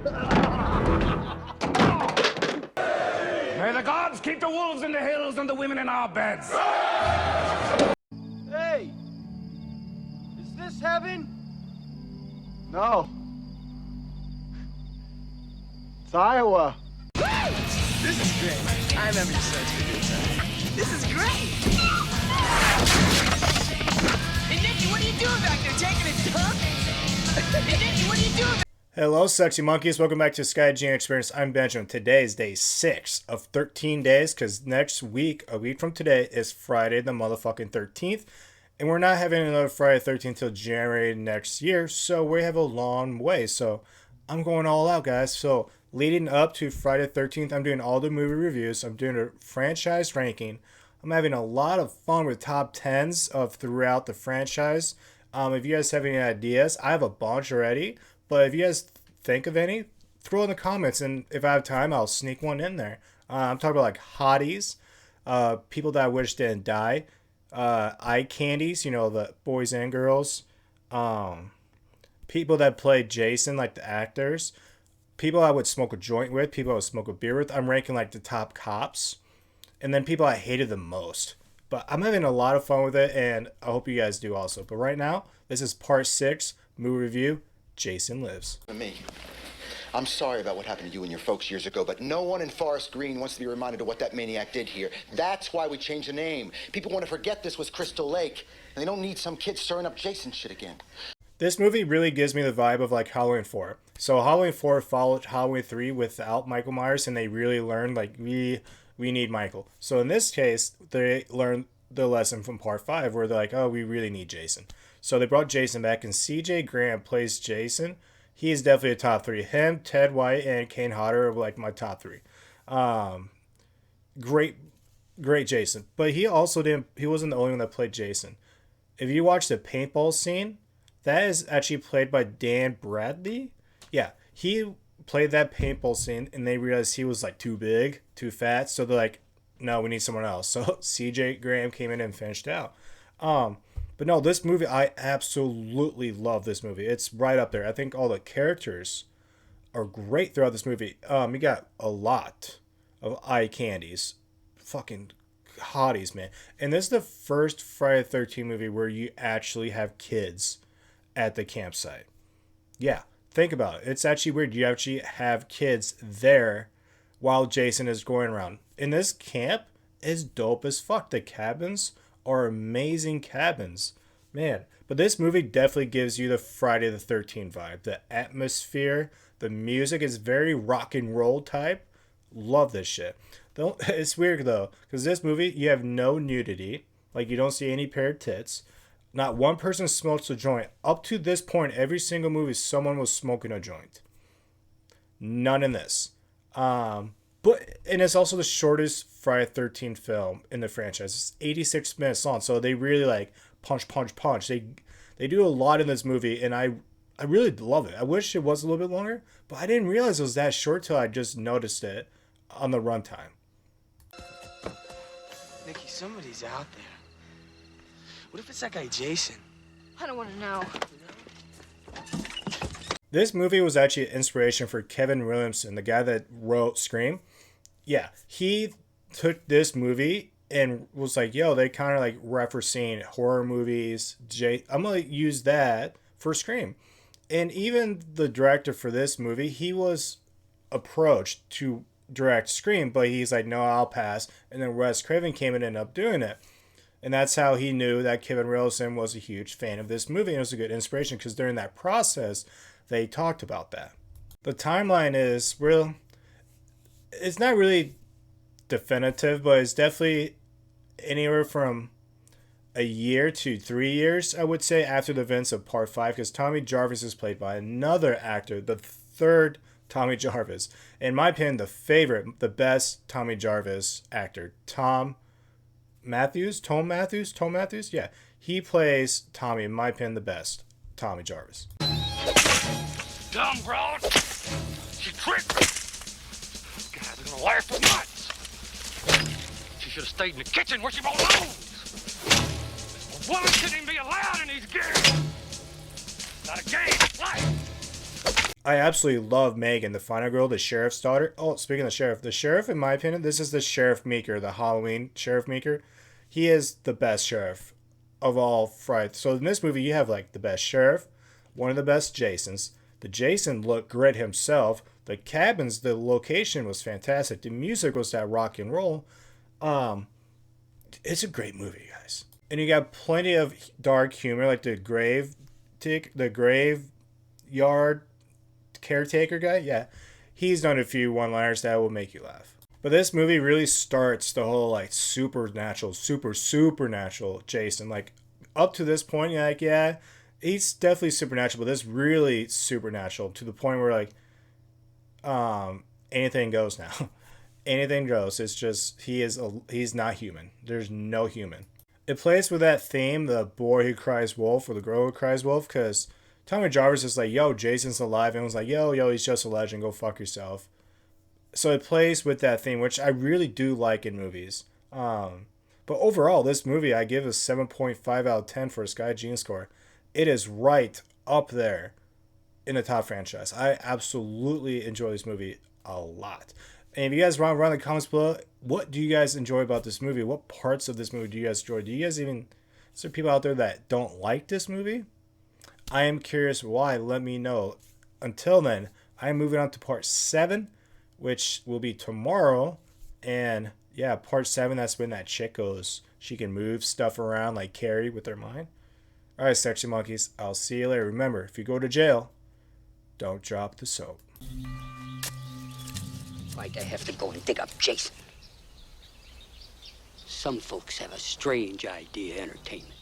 May the gods keep the wolves in the hills and the women in our beds. Hey! Is this heaven? No. It's Iowa. This is great. I remember such a good time. This is great. Hey, Nicky, what are you doing back there? Taking a dump? Hey, Nicky, what are you doing? Hello, sexy monkeys. Welcome back to SkyGene Experience. I'm Benjamin. Today is day 6 of 13 days because next week, a week from today, is Friday the motherfucking 13th. And we're not having another Friday 13th until January next year, so we have a long way. So I'm going all out, guys. So leading up to Friday 13th, I'm doing all the movie reviews. I'm doing a franchise ranking. I'm having a lot of fun with top 10s of throughout the franchise. If you guys have any ideas, I have a bunch already. But if you guys think of any, throw in the comments. And if I have time, I'll sneak one in there. I'm talking about like hotties, people that I wish didn't die, eye candies, you know, the boys and girls, people that play Jason, like the actors, people I would smoke a joint with, people I would smoke a beer with. I'm ranking like the top cops, and then people I hated the most. But I'm having a lot of fun with it, and I hope you guys do also. But right now, this is part 6, movie review, Jason Lives. Me. I'm sorry about what happened to you and your folks years ago, but no one in Forest Green wants to be reminded of what that maniac did here. That's why we changed the name. People want to forget this was Crystal Lake, and they don't need some kid stirring up Jason shit again. This movie really gives me the vibe of like Halloween 4. So Halloween 4 followed Halloween 3 without Michael Myers, and they really learned like we need Michael. So in this case, they learned the lesson from part 5 where they're like, oh, we really need Jason. So they brought Jason back, and C.J. Graham plays Jason. He is definitely a top 3. Him, Ted White, and Kane Hodder are like my top 3. Great Jason. But he wasn't the only one that played Jason. If you watch the paintball scene, that is actually played by Dan Bradley. Yeah, he played that paintball scene, and they realized he was like too big, too fat. So they're like, no, we need someone else. So C.J. Graham came in and finished out. But no, this movie, I absolutely love this movie. It's right up there. I think all the characters are great throughout this movie. You got a lot of eye candies. Fucking hotties, man. And this is the first Friday the 13th movie where you actually have kids at the campsite. Yeah, think about it. It's actually weird. You actually have kids there while Jason is going around. And this camp is dope as fuck. The cabins are amazing cabins, man. But this movie definitely gives you the Friday the 13th vibe. The atmosphere, the music is very rock and roll type. Love this shit. It's weird though, because this movie you have no nudity, like you don't see any paired tits. Not one person smokes a joint. Up to this point, every single movie someone was smoking a joint. None in this. And it's also the shortest Friday the 13th film in the franchise. It's 86 minutes long, so they really like punch. They do a lot in this movie, and I really love it. I wish it was a little bit longer, but I didn't realize it was that short till I just noticed it on the runtime. Nicky, somebody's out there. What if it's that guy Jason? I don't want to know. This movie was actually an inspiration for Kevin Williamson, the guy that wrote Scream. Yeah, he took this movie and was like, yo, they kind of like referencing horror movies. I'm going to use that for Scream. And even the director for this movie, he was approached to direct Scream, but he's like, no, I'll pass. And then Wes Craven came in and ended up doing it. And that's how he knew that Kevin Williamson was a huge fan of this movie. And it was a good inspiration because during that process, they talked about that. The timeline is real. It's not really definitive, but it's definitely anywhere from a year to 3 years, I would say, after the events of part 5, because Tommy Jarvis is played by another actor, the third Tommy Jarvis. In my opinion, the favorite, the best Tommy Jarvis actor, Thom Mathews. Yeah, he plays Tommy, in my opinion, the best Tommy Jarvis. Dumb broad. She tricked me. Guys are gonna laugh for months. She should have stayed in the kitchen where she belongs. A woman shouldn't even be allowed in these games. Not a game, it's life. I absolutely love Megan, the final girl, the sheriff's daughter. Oh, speaking of the sheriff, in my opinion, this is the Sheriff Meeker, the Halloween Sheriff Meeker. He is the best sheriff of all Friday. So in this movie, you have like the best sheriff, one of the best Jasons. The Jason looked great himself. The cabins, the location was fantastic. The music was that rock and roll. It's a great movie, guys. And you got plenty of dark humor, like the graveyard caretaker guy. Yeah, he's done a few one-liners that will make you laugh. But this movie really starts the whole like supernatural Jason. Like up to this point, you're like, yeah, he's definitely supernatural, but this really supernatural to the point where like, anything goes now. Anything goes. It's just he's not human. There's no human. It plays with that theme, the boy who cries wolf or the girl who cries wolf, because Tommy Jarvis is like, yo, Jason's alive, and was like, yo, he's just a legend, go fuck yourself. So it plays with that theme, which I really do like in movies. But overall, this movie, I give a 7.5 out of 10 for a Sky Gene score. It is right up there in the top franchise. I absolutely enjoy this movie a lot. And if you guys want to run in the comments below, what do you guys enjoy about this movie? What parts of this movie do you guys enjoy? Is there people out there that don't like this movie? I am curious why. Let me know. Until then, I'm moving on to part 7, which will be tomorrow. And yeah, part 7, that's when that chick goes, she can move stuff around like Carrie with her mind. Alright, sexy monkeys, I'll see you later. Remember, if you go to jail, don't drop the soap. Why'd I have to go and dig up Jason? Some folks have a strange idea of entertainment.